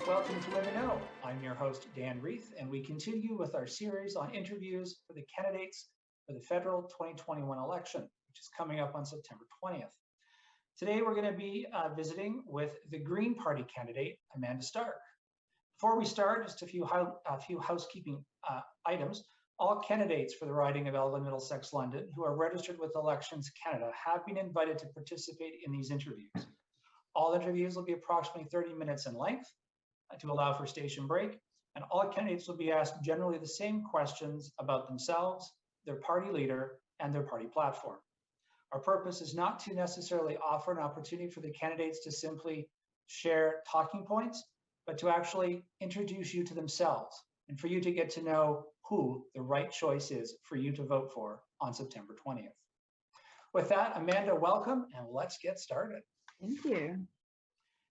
Welcome to Let Me Know. I'm your host, Dan Reith, and we continue with our series on interviews for the candidates for the federal 2021 election, which is coming up on September 20th. Today, we're going to be visiting with the Green Party candidate, Amanda Stark. Before we start, just a few housekeeping items. All candidates for the riding of Elgin-Middlesex-London who are registered with Elections Canada have been invited to participate in these interviews. All interviews will be approximately 30 minutes in length to allow for station break, and all candidates will be asked generally the same questions about themselves, their party leader, and their party platform. Our purpose is not to necessarily offer an opportunity for the candidates to simply share talking points, but to actually introduce you to themselves and for you to get to know who the right choice is for you to vote for on September 20th. With that, Amanda, welcome, and let's get started. Thank you.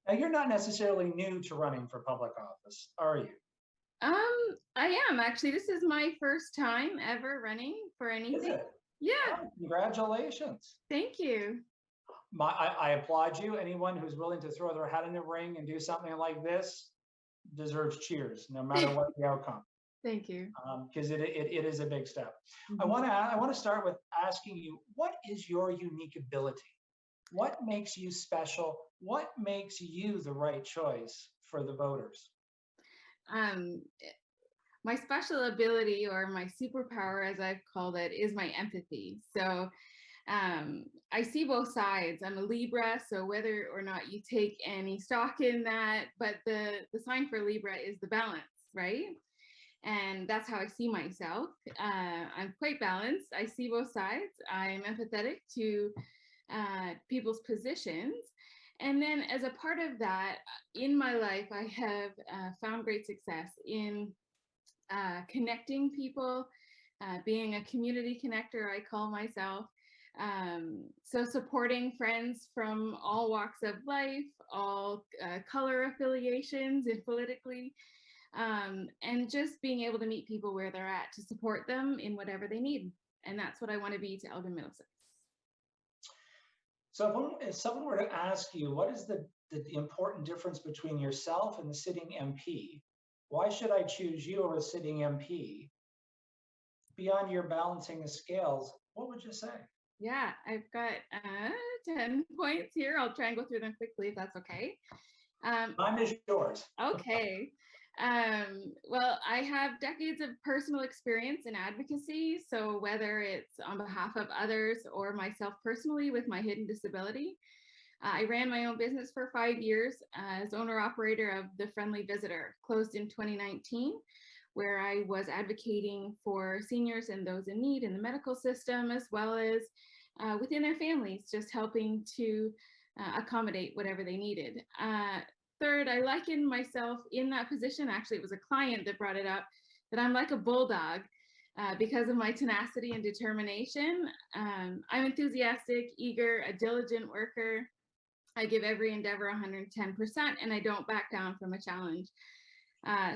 Now, you're not necessarily new to running for public office, are you? I am actually. This is my first time ever running for anything. Is it? Yeah. Oh, congratulations. Thank you. I applaud you. Anyone who's willing to throw their hat in the ring and do something like this deserves cheers, no matter what the outcome. Thank you. Because it is a big step. Mm-hmm. I want to start with asking you, what is your unique ability? What makes you special? What makes you the right choice for the voters? My special ability, or my superpower, as I've called it, is my empathy. So I see both sides. I'm a Libra, so whether or not you take any stock in that, but the sign for Libra is the balance, right? And that's how I see myself. I'm quite balanced. I see both sides. I'm empathetic to people's positions. And then as a part of that, in my life, I have found great success in connecting people, being a community connector, I call myself. So supporting friends from all walks of life, all color affiliations and politically, and just being able to meet people where they're at to support them in whatever they need. And that's what I want to be to Elgin-Middlesex. So if someone were to ask you, what is the important difference between yourself and the sitting MP? Why should I choose you over the sitting MP? Beyond your balancing the scales, what would you say? Yeah, I've got 10 points here. I'll try and go through them quickly if that's okay. Time is yours. Okay. Well, I have decades of personal experience in advocacy. So whether it's on behalf of others or myself personally with my hidden disability, I ran my own business for 5 years as owner-operator of The Friendly Visitor, closed in 2019, where I was advocating for seniors and those in need in the medical system, as well as within their families, just helping to accommodate whatever they needed. Third, I liken myself in that position. Actually, it was a client that brought it up, that I'm like a bulldog because of my tenacity and determination. I'm enthusiastic, eager, a diligent worker. I give every endeavor 110%, and I don't back down from a challenge.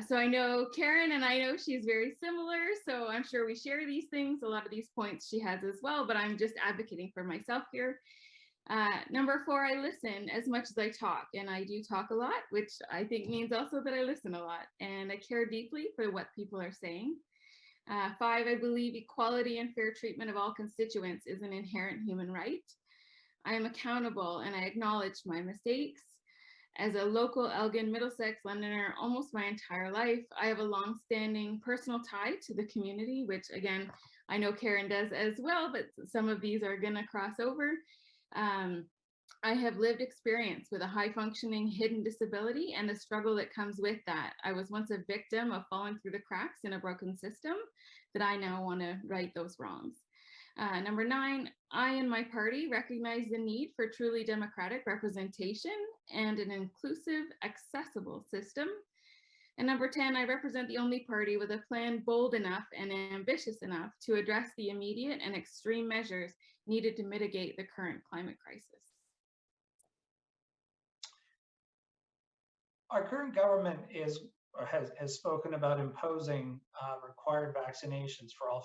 So I know Karen, and I know she's very similar, so I'm sure we share these things. A lot of these points she has as well, but I'm just advocating for myself here. Number 4, I listen as much as I talk, and I do talk a lot, which I think means also that I listen a lot, and I care deeply for what people are saying. 5, I believe equality and fair treatment of all constituents is an inherent human right. I am accountable, and I acknowledge my mistakes. As a local Elgin-Middlesex-Londoner almost my entire life, I have a long-standing personal tie to the community, which again, I know Karen does as well, but some of these are gonna cross over. I have lived experience with a high-functioning hidden disability and the struggle that comes with that. I was once a victim of falling through the cracks in a broken system that I now want to right those wrongs. Number 9, I and my party recognize the need for truly democratic representation and an inclusive, accessible system. And number 10, I represent the only party with a plan bold enough and ambitious enough to address the immediate and extreme measures needed to mitigate the current climate crisis. Our current government has spoken about imposing required vaccinations for all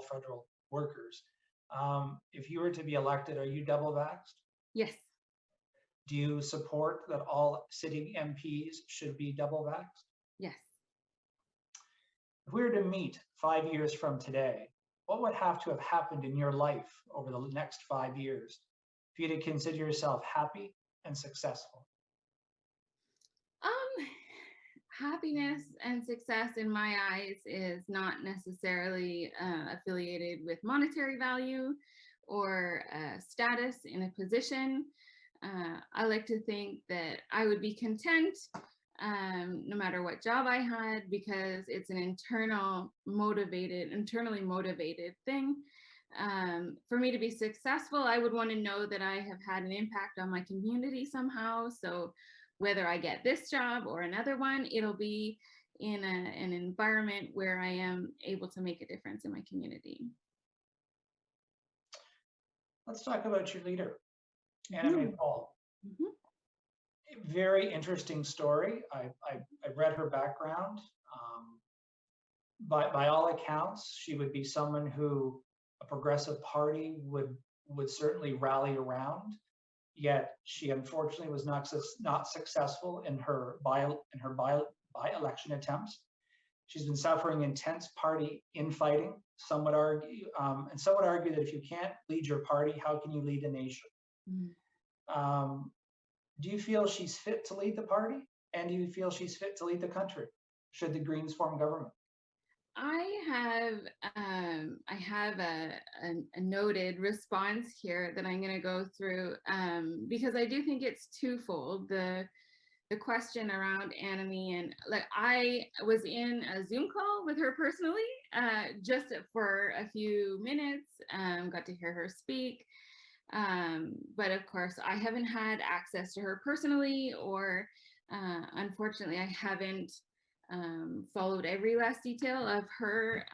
federal workers. If you were to be elected, are you double vaxxed? Yes. Do you support that all sitting MPs should be double vaxxed? Yes. If we were to meet 5 years from today, what would have to have happened in your life over the next 5 years for you to consider yourself happy and successful? Um, Happiness and success in my eyes is not necessarily affiliated with monetary value or status in a position. I like to think that I would be content no matter what job I had, because it's an internally motivated thing. For me to be successful, I would want to know that I have had an impact on my community somehow. So whether I get this job or another one, it'll be in an environment where I am able to make a difference in my community. Let's talk about your leader, Anna May Mhm. Paul. Mhm. Very interesting story. I read her background. By all accounts, she would be someone who a progressive party would certainly rally around. Yet she unfortunately was not successful in her by-election attempts. She's been suffering intense party infighting. Some would argue, and some would argue that if you can't lead your party, how can you lead a nation? Mhm. Um, do you feel she's fit to lead the party? And do you feel she's fit to lead the country? Should the Greens form government? I have a noted response here that I'm going to go through, because I do think it's twofold. The question around Anime, and like I was in a Zoom call with her personally, just for a few minutes, got to hear her speak. But of course, I haven't had access to her personally, or unfortunately, I haven't followed every last detail of her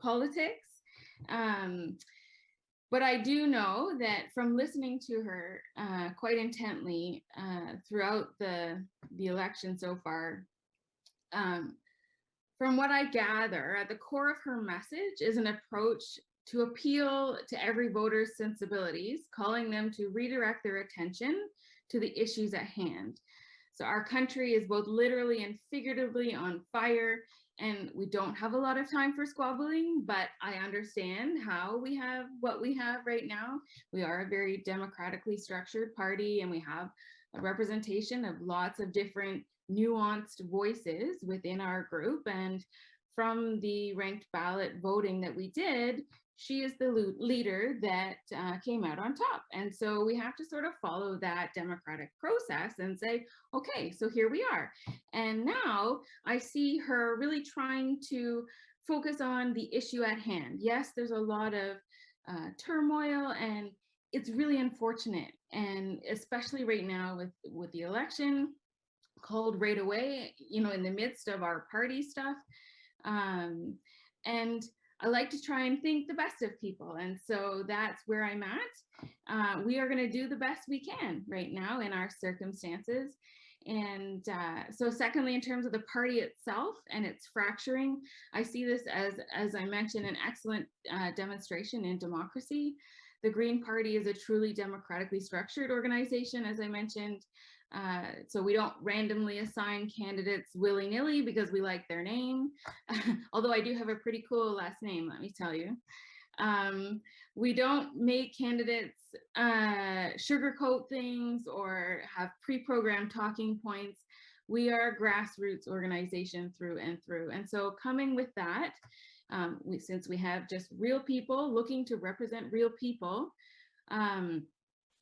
politics. Um, but I do know that from listening to her quite intently throughout the election so far, um, from what I gather, at the core of her message is an approach to appeal to every voter's sensibilities, calling them to redirect their attention to the issues at hand. So our country is both literally and figuratively on fire, and we don't have a lot of time for squabbling, but I understand how we have what we have right now. We are a very democratically structured party, and we have a representation of lots of different nuanced voices within our group. And from the ranked ballot voting that we did, she is the leader that came out on top. And so we have to sort of follow that democratic process and say, okay, so here we are. And now I see her really trying to focus on the issue at hand. Yes, there's a lot of turmoil, and it's really unfortunate. And especially right now with the election called right away, in the midst of our party stuff. And I like to try and think the best of people. And so that's where I'm at. We are going to do the best we can right now in our circumstances. And so secondly, in terms of the party itself and its fracturing, I see this as I mentioned, an excellent demonstration in democracy. The Green Party is a truly democratically structured organization, as I mentioned. So we don't randomly assign candidates willy-nilly because we like their name, although I do have a pretty cool last name, let me tell you. We don't make candidates sugarcoat things or have pre-programmed talking points. We are a grassroots organization through and through. And so coming with that, since we have just real people looking to represent real people,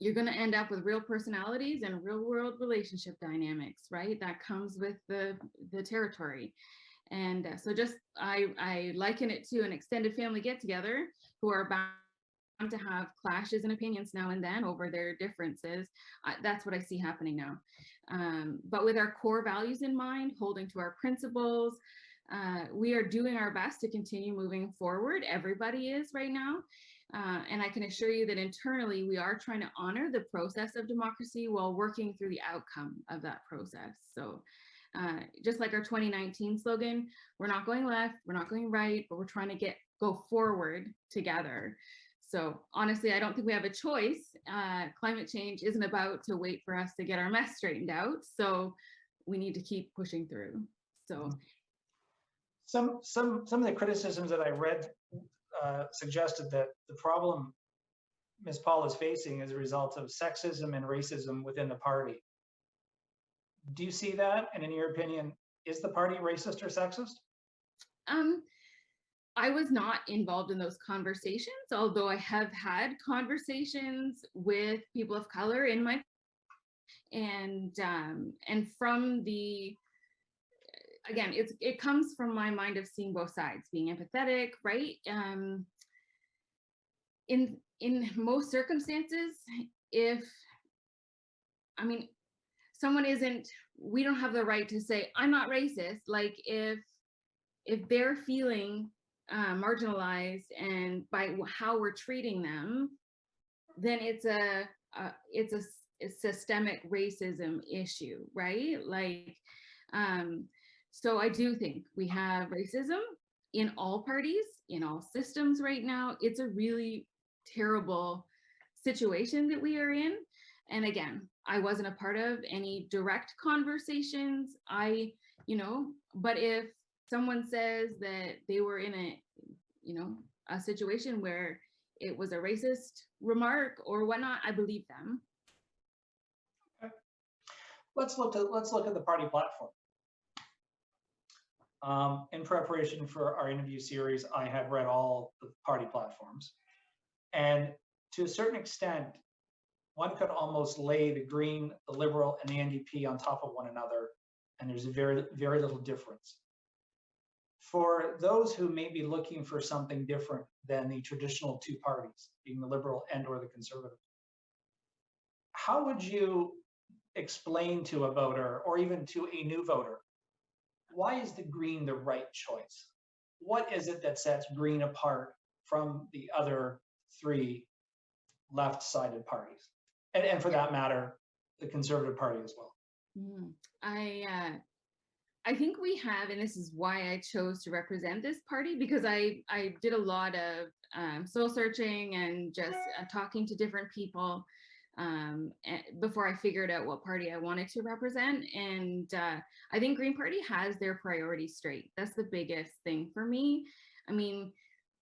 you're going to end up with real personalities and real world relationship dynamics, right? That comes with the territory. And so just I liken it to an extended family get together who are bound to have clashes and opinions now and then over their differences. That's what I see happening now. But with our core values in mind, holding to our principles, we are doing our best to continue moving forward. Everybody is right now. And I can assure you that internally, we are trying to honor the process of democracy while working through the outcome of that process. So just like our 2019 slogan, we're not going left, we're not going right, but we're trying to go forward together. So honestly, I don't think we have a choice climate change isn't about to wait for us to get our mess straightened out. So we need to keep pushing through. So some of the criticisms that I read suggested that the problem Ms. Paul is facing is a result of sexism and racism within the party. Do you see that? And in your opinion, is the party racist or sexist? I was not involved in those conversations, although I have had conversations with people of color in my, and from the, again, it comes from my mind of seeing both sides, being empathetic, right? In most circumstances, if, I mean, someone isn't, we don't have the right to say, I'm not racist. Like if they're feeling marginalized and by how we're treating them, then it's a systemic racism issue, right? Like, so I do think we have racism in all parties, in all systems right now. It's a really terrible situation that we are in. And again, I wasn't a part of any direct conversations. But if someone says that they were in a situation where it was a racist remark or whatnot, I believe them. Okay. Let's look at the party platform. In preparation for our interview series, I have read all the party platforms, and to a certain extent, one could almost lay the Green, the Liberal, and the NDP on top of one another, and there's a very, very little difference. For those who may be looking for something different than the traditional two parties, being the Liberal and or the Conservative, how would you explain to a voter or even to a new voter, why is the Green the right choice? What is it that sets Green apart from the other three left-sided parties? And for that matter, the Conservative Party as well. I think we have, and this is why I chose to represent this party, because I did a lot of soul searching and just talking to different people before I figured out what party I wanted to represent. And I think Green Party has their priorities straight. That's the biggest thing for me. I mean,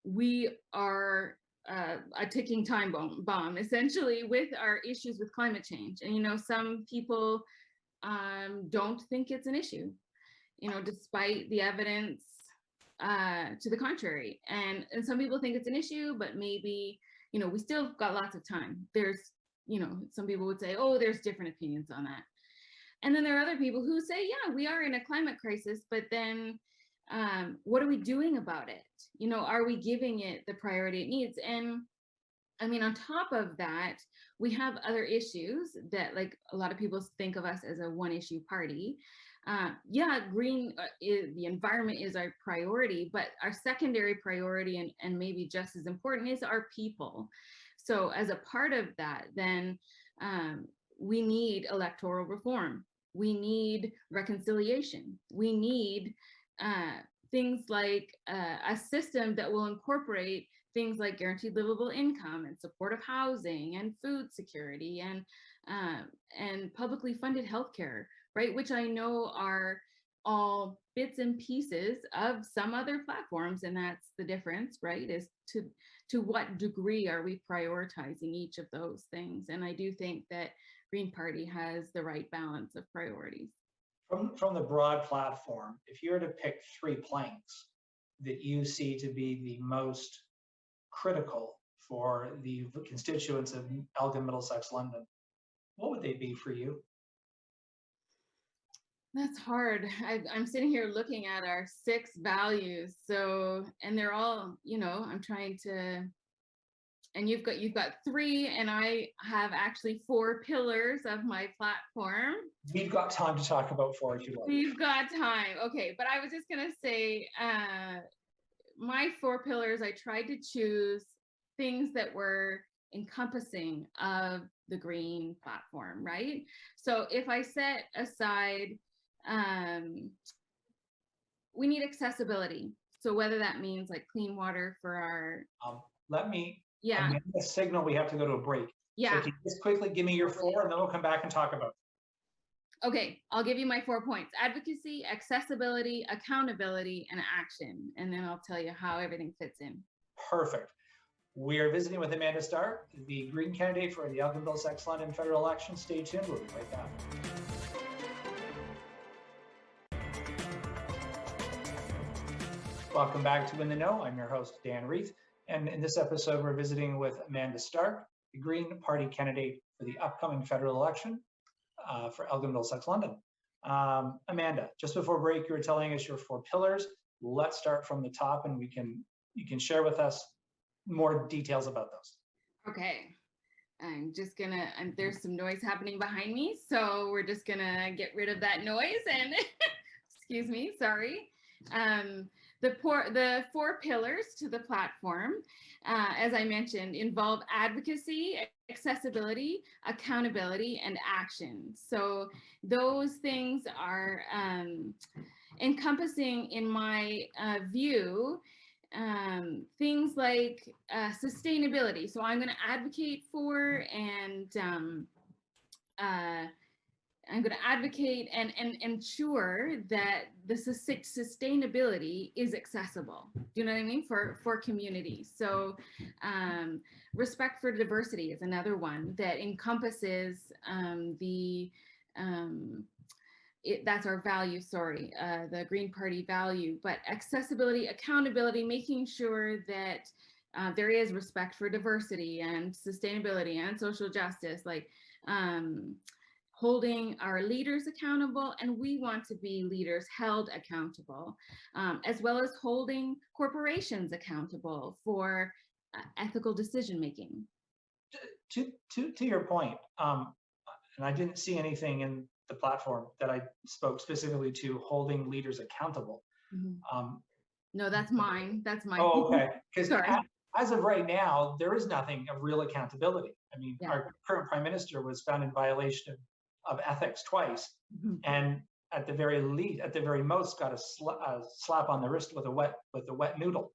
we are a ticking time bomb essentially with our issues with climate change. And, some people don't think it's an issue, despite the evidence to the contrary. And some people think it's an issue, but maybe, we still got lots of time. There's, some people would say, oh, there's different opinions on that. And then there are other people who say, yeah, we are in a climate crisis, but then what are we doing about it? Are we giving it the priority it needs? And I mean, on top of that, we have other issues that, like, a lot of people think of us as a one issue party. Green, the environment is our priority, but our secondary priority and maybe just as important is our people. So as a part of that, then we need electoral reform. We need reconciliation. We need things like a system that will incorporate things like guaranteed livable income and supportive housing and food security and publicly funded healthcare, right? Which I know are all bits and pieces of some other platforms, and that's the difference, right? Is to what degree are we prioritizing each of those things? And I do think that Green Party has the right balance of priorities. From the broad platform, if you were to pick 3 planks that you see to be the most critical for the constituents of Elgin-Middlesex-London, what would they be for you? That's hard. I'm sitting here looking at our 6 values. So, and they're all, I'm trying to, and you've got 3, and I have actually 4 pillars of my platform. We've got time to talk about 4 if you like. We've got time. Okay. But I was just going to say, my 4 pillars, I tried to choose things that were encompassing of the Green platform, right? So if I set aside, we need accessibility. So whether that means like clean water for our... I'm getting a signal we have to go to a break. So Yeah. can you just quickly give me your four, and then we'll come back and talk about them. Okay, I'll give you my 4 points: advocacy, accessibility, accountability, and action. And then I'll tell you how everything fits in. Perfect. We are visiting with Amanda Stark, the Green candidate for the Elgin-Middlesex-London federal election. Stay tuned. We'll be right back. Welcome back to In the Know. I'm your host, Dan Reith. And in this episode, we're visiting with Amanda Stark, the Green Party candidate for the upcoming federal election for Elgin-Middlesex-London. Amanda, just before break, you were telling us your 4 pillars. Let's start from the top, and you can share with us more details about those. Okay. I'm just gonna, there's some noise happening behind me, so we're just gonna get rid of that noise and excuse me, sorry. The 4 pillars to the platform, as I mentioned, involve advocacy, accessibility, accountability, and action. So those things are encompassing, in my view, things like sustainability. So I'm going to advocate for and I'm going to advocate and ensure that the sustainability is accessible. Do you know what I mean? For communities. So respect for diversity is another one that encompasses that's our value, the Green Party value, but accessibility, accountability, making sure that there is respect for diversity and sustainability and social justice, like holding our leaders accountable, and we want to be leaders held accountable, as well as holding corporations accountable for ethical decision making. To your point, and I didn't see anything in the platform that I spoke specifically to holding leaders accountable. Mm-hmm. No, that's mine. That's mine. Oh, okay. Because as of right now, there is nothing of real accountability. I mean, our current prime minister was found in violation of ethics twice, mm-hmm. and at the very least, at the very most, got a slap on the wrist with a wet noodle.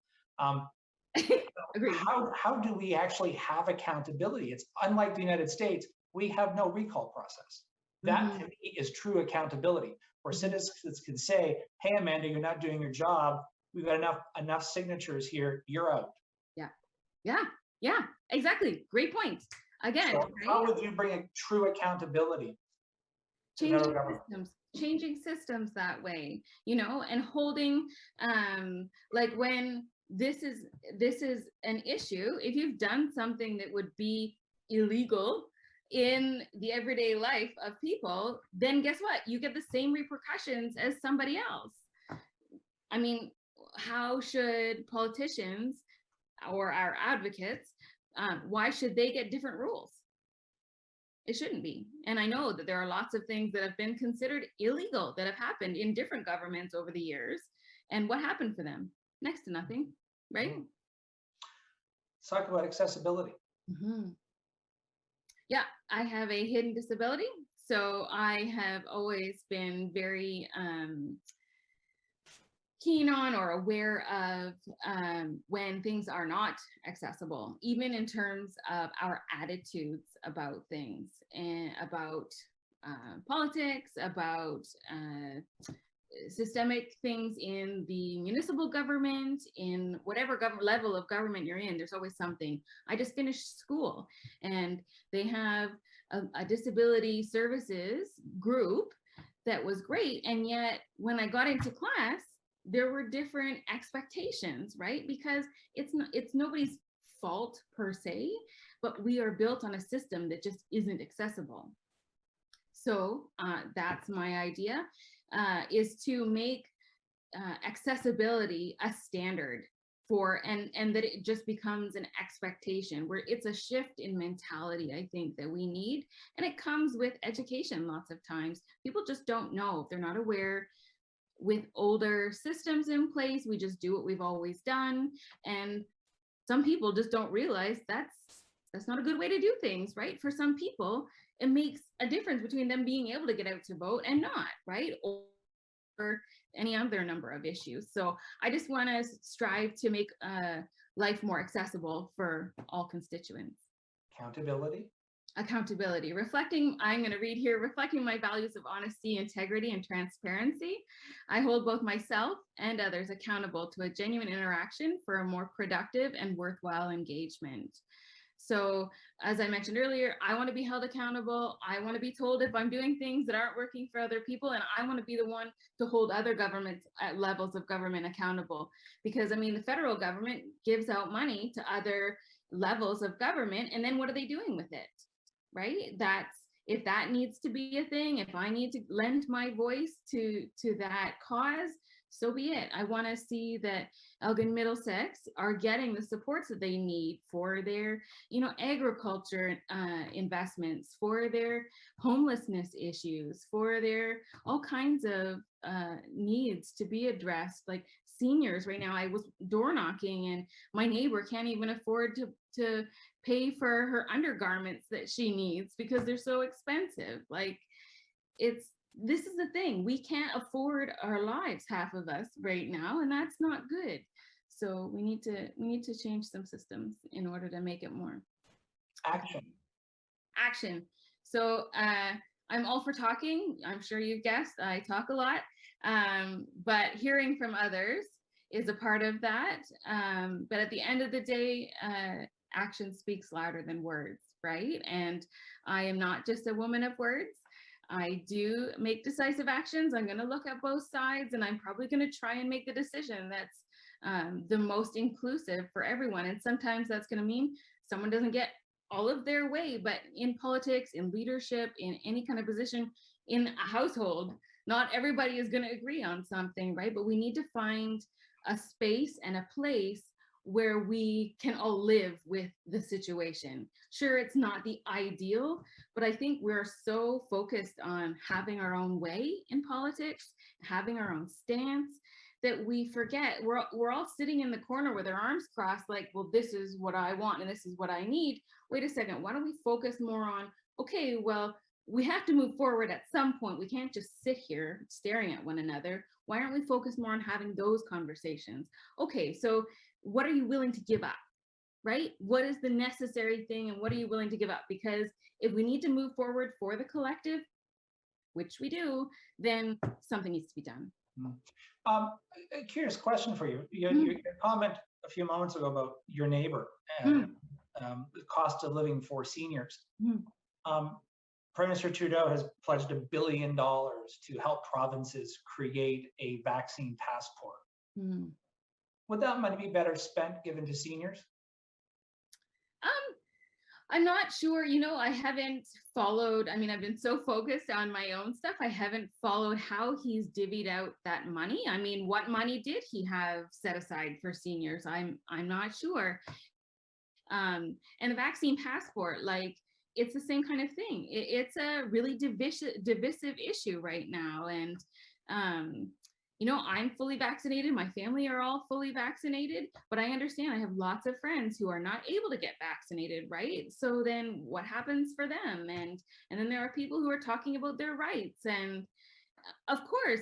Agreed. How do we actually have accountability? It's unlike the United States. We have no recall process. That, mm-hmm. to me, is true accountability, where citizens can say, "Hey, Amanda, you're not doing your job. We've got enough signatures here. You're out." Yeah, exactly. Great point. Again, so how would you bring a true accountability? Changing systems that way, and holding, like when this is an issue. If you've done something that would be illegal in the everyday life of people, then guess what? You get the same repercussions as somebody else. I mean, how should politicians or our advocates, why should they get different rules? It shouldn't be. And I know that there are lots of things that have been considered illegal that have happened in different governments over the years. And what happened for them? Next to nothing, right? Mm-hmm. Let's talk about accessibility. Mm-hmm. Yeah, I have a hidden disability. So I have always been very keen on or aware of when things are not accessible, even in terms of our attitudes about things and about politics, about systemic things in the municipal government, in whatever level of government you're in. There's always something. I just finished school, and they have a disability services group that was great. And yet when I got into class, there were different expectations, right? Because it's nobody's fault per se, but we are built on a system that just isn't accessible. So that's my idea, is to make accessibility a standard for, and that it just becomes an expectation, where it's a shift in mentality, I think, that we need. And it comes with education. Lots of times people just don't know, they're not aware. With older systems in place, we just do what we've always done. And some people just don't realize that's not a good way to do things, right? For some people, it makes a difference between them being able to get out to vote and not, right? Or any other number of issues. So I just want to strive to make life more accessible for all constituents. Accountability? accountability. I'm going to read here, reflecting my values of honesty, integrity, and transparency. I hold both myself and others accountable to a genuine interaction for a more productive and worthwhile engagement. So, as I mentioned earlier, I want to be held accountable. I want to be told if I'm doing things that aren't working for other people, and I want to be the one to hold other governments at levels of government accountable. Because, I mean, the federal government gives out money to other levels of government, and then what are they doing with it? Right? If that needs to be a thing, if I need to lend my voice to that cause, so be it. I want to see that Elgin-Middlesex are getting the supports that they need for their, agriculture investments, for their homelessness issues, for their all kinds of needs to be addressed. Like seniors right now, I was door knocking and my neighbor can't even afford to pay for her undergarments that she needs because they're so expensive. Like this is the thing, we can't afford our lives, half of us right now, and that's not good. So we need to change some systems in order to make it more action. So I'm all for talking. I'm sure you've guessed I talk a lot, but hearing from others is a part of that. But at the end of the day, action speaks louder than words, right? And I am not just a woman of words. I do make decisive actions. I'm going to look at both sides, and I'm probably going to try and make the decision that's the most inclusive for everyone. And sometimes that's going to mean someone doesn't get all of their way, but in politics, in leadership, in any kind of position in a household, not everybody is going to agree on something, right? But we need to find a space and a place where we can all live with the situation. Sure, it's not the ideal, but I think we're so focused on having our own way in politics, having our own stance, that we forget we're all sitting in the corner with our arms crossed, like, well, this is what I want and this is what I need. Wait a second, why don't we focus more on, okay, well, we have to move forward at some point. We can't just sit here staring at one another. Why aren't we focused more on having those conversations? Okay, so what are you willing to give up, right? What is the necessary thing and what are you willing to give up? Because if we need to move forward for the collective, which we do, then something needs to be done. A curious question for you. Your comment a few moments ago about your neighbor and the cost of living for seniors. Prime Minister Trudeau has pledged $1 billion to help provinces create a vaccine passport. Would that money be better spent given to seniors? I'm not sure. I haven't followed. I mean, I've been so focused on my own stuff. I haven't followed how he's divvied out that money. I mean, what money did he have set aside for seniors? I'm not sure. And the vaccine passport, like, it's the same kind of thing. It's a really divisive issue right now. And I'm fully vaccinated. My family are all fully vaccinated, but I understand I have lots of friends who are not able to get vaccinated, right? So then what happens for them? And then there are people who are talking about their rights. And of course,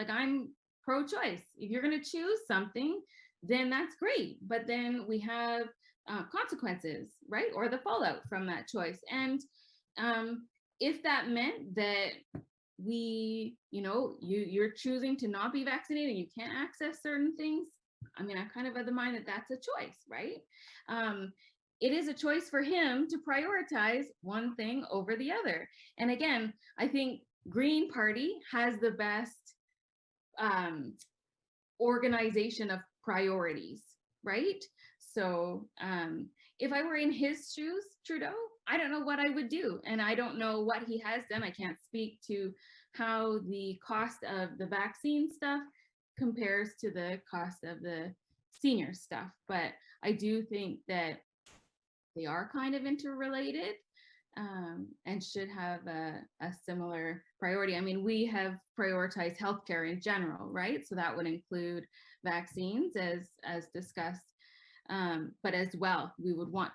I'm pro-choice. If you're going to choose something, then that's great. But then we have consequences, right? Or the fallout from that choice. And if that meant that you're choosing to not be vaccinated, you can't access certain things, I mean, I'm kind of of the mind that that's a choice, right? It is a choice for him to prioritize one thing over the other. And again, I think Green Party has the best organization of priorities, right? So if I were in his shoes, Trudeau, I don't know what I would do. And I don't know what he has done. I can't speak to how the cost of the vaccine stuff compares to the cost of the senior stuff. But I do think that they are kind of interrelated and should have a similar priority. I mean, we have prioritized healthcare in general, right? So that would include vaccines as discussed. But as well, we would want,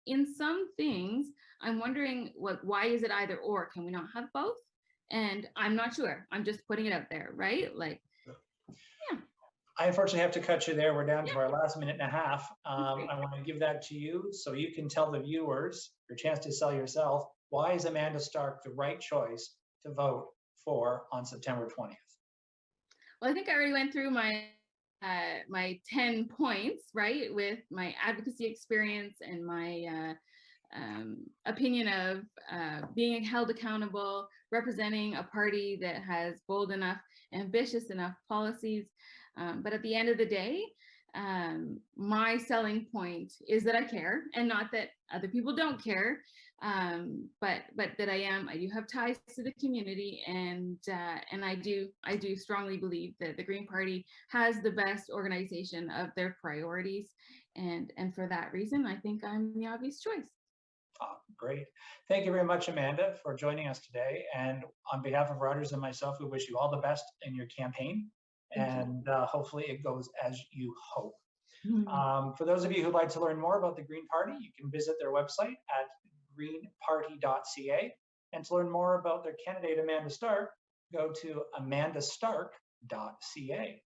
in some things, I'm wondering, why is it either or? Can we not have both? And I'm not sure. I'm just putting it out there, right? I unfortunately have to cut you there. We're down to Yeah. our last minute and a half. Okay. I want to give that to you so you can tell the viewers your chance to sell yourself. Why is Amanda Stark the right choice to vote for on September 20th? Well, I think I already went through my 10 points, right, with my advocacy experience and my opinion of being held accountable, representing a party that has bold enough, ambitious enough policies. But at the end of the day, my selling point is that I care, and not that other people don't care, but that I do have ties to the community, and I do strongly believe that the Green Party has the best organization of their priorities, and for that reason, I think I'm the obvious choice. Oh, great. Thank you very much, Amanda, for joining us today. And on behalf of Reuters and myself, we wish you all the best in your campaign. And hopefully it goes as you hope. For those of you who'd like to learn more about the Green Party, you can visit their website at greenparty.ca. And to learn more about their candidate, Amanda Stark, go to amandastark.ca.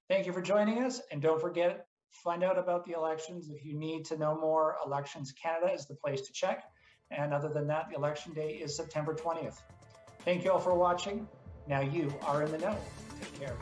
Thank you for joining us. And don't forget, find out about the elections. If you need to know more, Elections Canada is the place to check. And other than that, the election day is September 20th. Thank you all for watching. Now you are in the know. Take care.